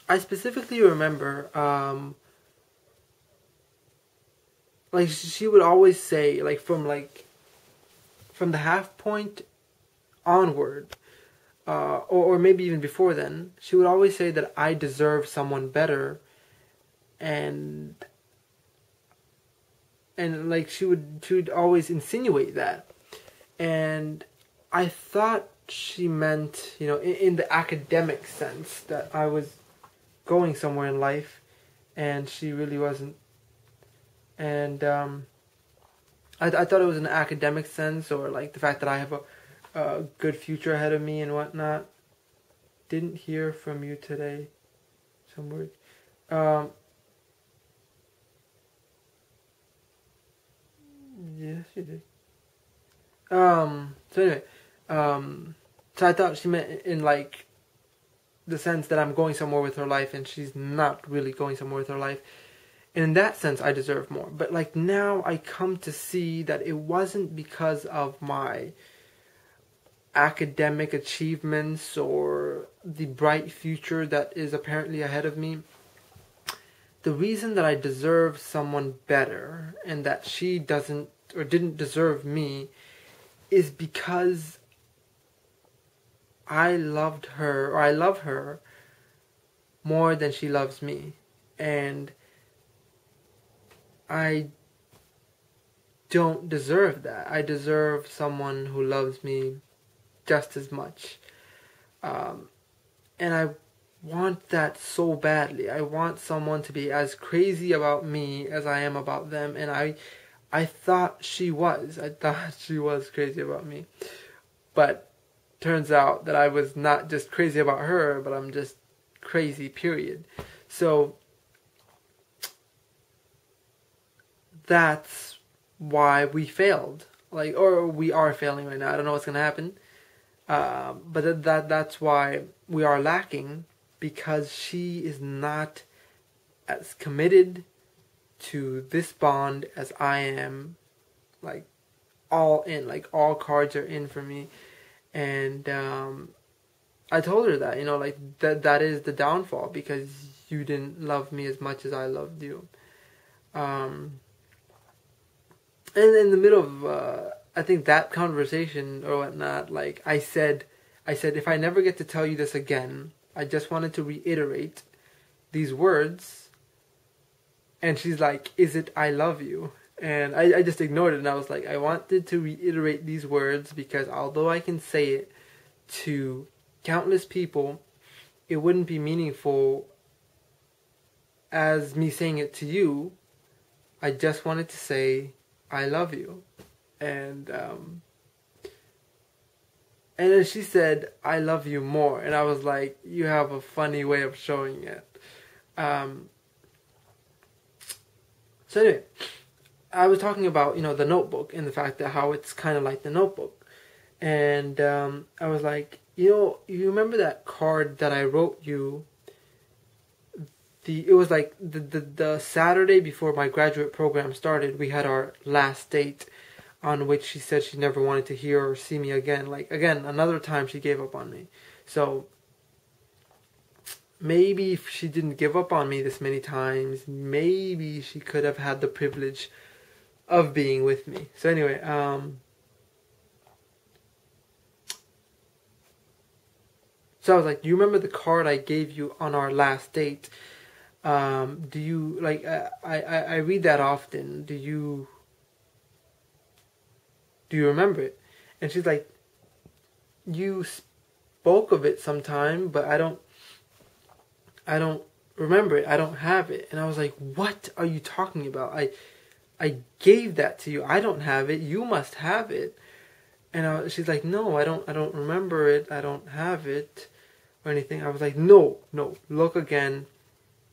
I specifically remember, like she would always say, from the half point onward, or maybe even before then, she would always say that I deserve someone better, and like she would always insinuate that, and I thought she meant, in the academic sense, that I was going somewhere in life, and she really wasn't. And I thought it was an academic sense, or like the fact that I have a good future ahead of me and whatnot. Didn't hear from you today. Some word. Yes, you did. So anyway, so I thought she meant in like the sense that I'm going somewhere with her life, and she's not really going somewhere with her life. And in that sense, I deserve more. But like now, I come to see that it wasn't because of my academic achievements or the bright future that is apparently ahead of me. The reason that I deserve someone better and that she doesn't or didn't deserve me is because I loved her, or I love her more than she loves me. And I don't deserve that. I deserve someone who loves me just as much. And I want that so badly. I want someone to be as crazy about me as I am about them. And I thought she was. I thought she was crazy about me. But turns out that I was not just crazy about her, but I'm just crazy, period. So that's why we failed. Or we are failing right now. I don't know what's going to happen. But that's why we are lacking, because she is not as committed to this bond as I am. Like, all in. Like, all cards are in for me. And I told her that, that is the downfall, because you didn't love me as much as I loved you. And in the middle of, I think, that conversation or whatnot, like, I said, if I never get to tell you this again, I just wanted to reiterate these words. And she's like, is it I love you? And I just ignored it, and I was like, I wanted to reiterate these words because although I can say it to countless people, it wouldn't be meaningful as me saying it to you. I just wanted to say, I love you. And then she said, I love you more. And I was like, you have a funny way of showing it. So anyway, I was talking about, the Notebook and the fact that how it's kind of like the Notebook. And I was like, you remember that card that I wrote you? It was like the Saturday before my graduate program started. We had our last date, on which she said she never wanted to hear or see me again. Like, again, another time she gave up on me. So maybe if she didn't give up on me this many times, maybe she could have had the privilege of being with me. So anyway, so I was like, do you remember the card I gave you on our last date? Do you, like, I read that often. Do you remember it? And she's like, you spoke of it sometime, but I don't remember it. I don't have it. And I was like, what are you talking about? I gave that to you. I don't have it. You must have it. And she's like, no, I don't remember it. I don't have it or anything. I was like, no, look again.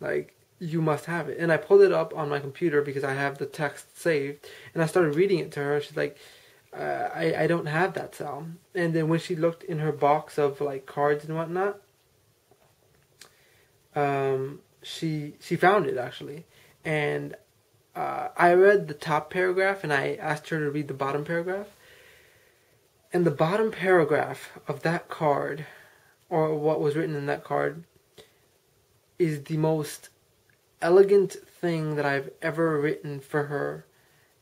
Like, you must have it. And I pulled it up on my computer because I have the text saved. And I started reading it to her. She's like, I don't have that, Sal. And then when she looked in her box of, like, cards and whatnot, she found it, actually. And I read the top paragraph, and I asked her to read the bottom paragraph. And the bottom paragraph of that card, or what was written in that card, is the most elegant thing that I've ever written for her,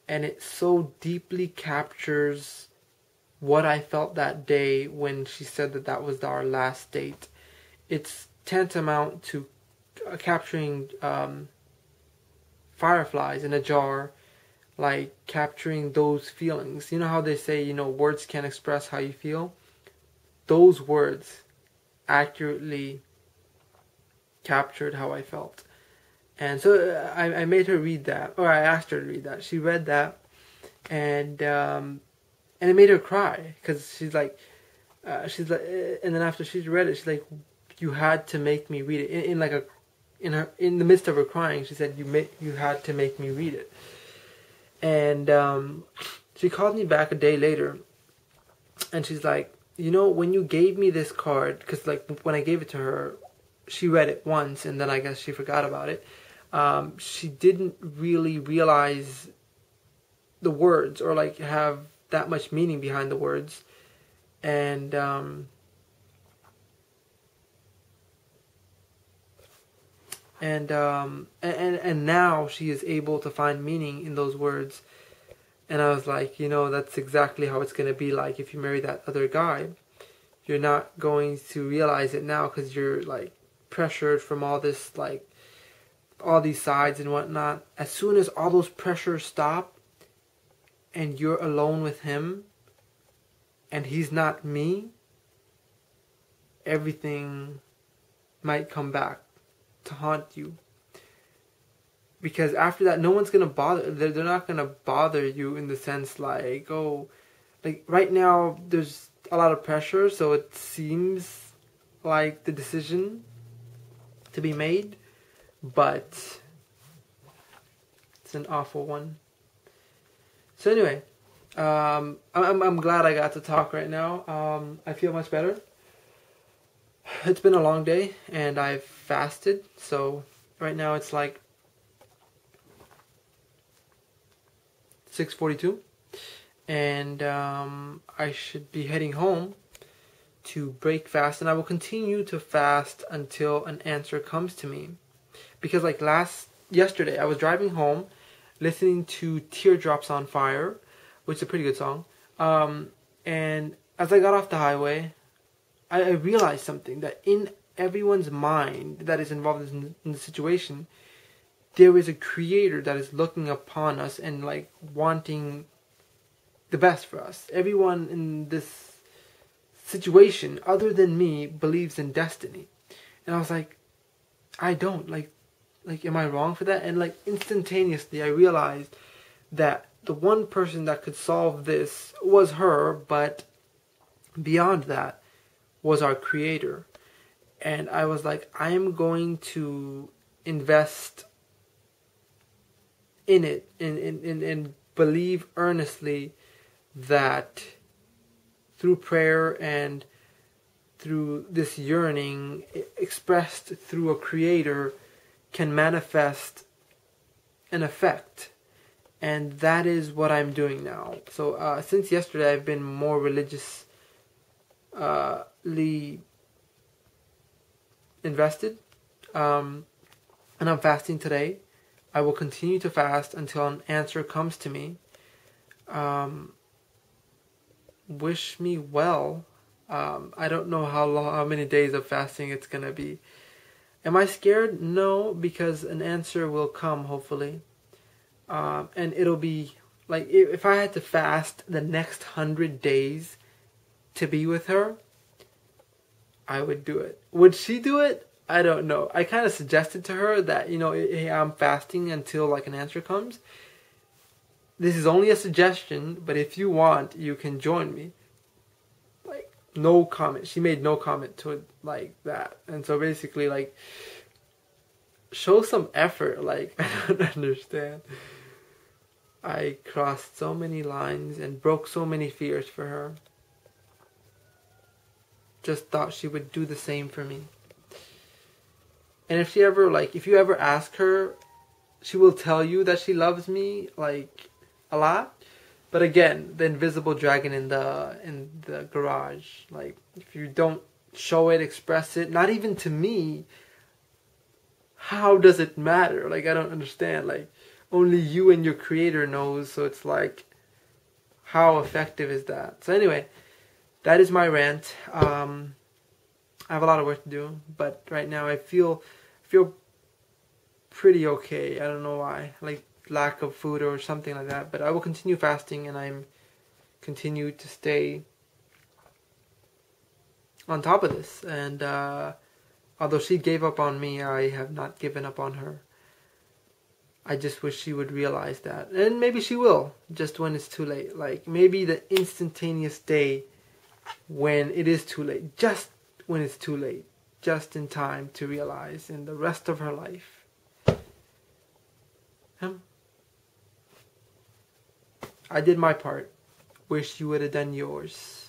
and it so deeply captures what I felt that day when she said that that was our last date. It's tantamount to capturing fireflies in a jar, like capturing those feelings. You know how they say, words can't express how you feel? Those words accurately captured how I felt. And so I made her read that, or I asked her to read that. She read that, and it made her cry, because she's like, and then after she read it, she's like, you had to make me read it. In the midst of her crying, she said, you had to make me read it. And she called me back a day later, and she's like, when you gave me this card, because when I gave it to her, she read it once, and then I guess she forgot about it. She didn't really realize the words, or have that much meaning behind the words, and now she is able to find meaning in those words. And I was like, that's exactly how it's going to be like if you marry that other guy. You're not going to realize it now because you're pressured from all this, all these sides and whatnot. As soon as all those pressures stop and you're alone with him and he's not me, everything might come back to haunt you. Because after that, no one's going to bother. They're not going to bother you in the sense right now there's a lot of pressure, so it seems like the decision to be made, but it's an awful one. So anyway, I'm glad I got to talk right now. I feel much better. It's been a long day, and I've fasted, so right now it's 6:42, and I should be heading home to break fast, and I will continue to fast until an answer comes to me. Because yesterday, I was driving home, listening to Teardrops on Fire, which is a pretty good song, and as I got off the highway, I realized something, that in everyone's mind that is involved in the situation, there is a creator that is looking upon us and wanting the best for us. Everyone in this situation, other than me, believes in destiny. And I was like, I don't. Am I wrong for that? And instantaneously I realized that the one person that could solve this was her, but beyond that was our creator. And I was like, I am going to invest in it and believe earnestly that through prayer and through this yearning expressed through a creator can manifest an effect. And that is what I'm doing now. So since yesterday I've been more religiously invested, and I'm fasting today. I will continue to fast until an answer comes to me. Wish me well. I don't know how many days of fasting it's gonna be. Am I scared? No, because an answer will come, hopefully. And it'll be if I had to fast the next 100 days to be with her, I would do it. Would she do it? I don't know. I kind of suggested to her that, hey, I'm fasting until an answer comes. This is only a suggestion, but if you want, you can join me. No comment. She made no comment to it that. And so basically, show some effort. I don't understand. I crossed so many lines and broke so many fears for her. Just thought she would do the same for me. And if she ever, if you ever ask her, she will tell you that she loves me, a lot. But again, the invisible dragon in the garage. If you don't show it, express it, not even to me, how does it matter? Like, I don't understand. Like, only you and your creator knows. So it's like, how effective is that? So anyway, that is my rant. I have a lot of work to do, but right now I feel pretty okay. I don't know why, like lack of food or something like that. But I will continue fasting, and I'm continue to stay on top of this. And although she gave up on me, I have not given up on her. I just wish she would realize that. And maybe she will, just when it's too late. Like, maybe the instantaneous day when it is too late. Just when it's too late. Just in time to realize in the rest of her life. I did my part. Wish you would have done yours.